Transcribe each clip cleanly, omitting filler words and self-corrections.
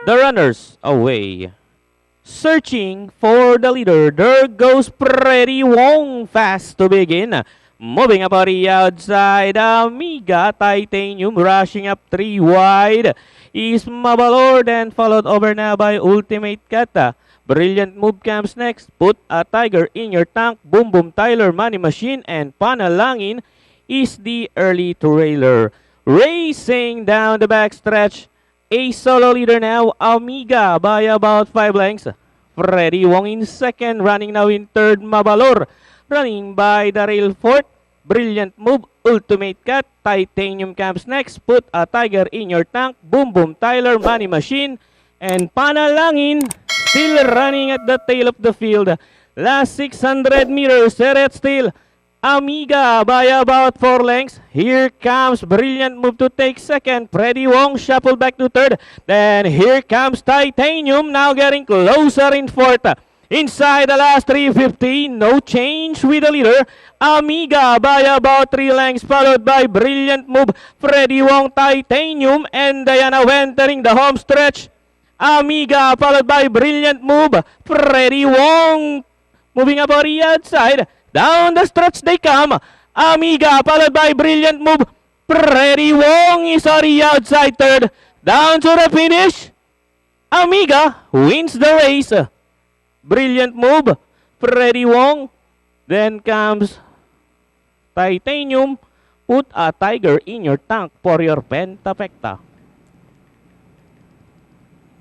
The runners away. Searching for the leader. There goes Pretty Wong. Fast to begin. Moving up on the outside. Amiga Titanium rushing up 3 wide. Is Mabalor, then followed over now by Ultimate Kata. Brilliant move comes next. Put a tiger in your tank. Boom Boom Tyler, Money Machine, and Panalangin is the early trailer. Racing down the backstretch. A solo leader now, Amiga, by about 5 lengths. Freddy Wong in second, running now in third, Mabalor. Running by the rail fourth. Brilliant move, Ultimate Cat. Titanium comes next. Put a tiger in your tank. Boom Boom Tyler, Money Machine, and Panalangin still running at the tail of the field. Last 600 meters, Seret still. Amiga by about 4 lengths. Here comes Brilliant move to take second. Freddy Wong shuffle back to third. Then here comes Titanium now getting closer in fourth. Inside the last 350, no change with the leader. Amiga by about 3 lengths, followed by Brilliant move, Freddy Wong, Titanium, and Diana entering the home stretch. Amiga followed by Brilliant move, Freddy Wong moving up on the outside. Down the stretch they come. Amiga followed by Brilliant move, Freddy Wong is on the outside third. Down to the finish. Amiga wins the race. Brilliant move, Freddy Wong. Then comes Titanium. Put a tiger in your tank for your pentapecta.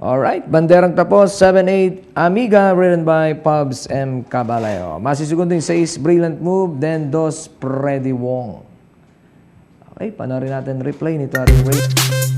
Alright, banderang tapos, 7-8, Amiga, ridden by Pubs M. Cabalejo. Masisugunding 6, Brilliant Move, then 2, Freddy Wong. Okay, panoorin natin replay nito ating race.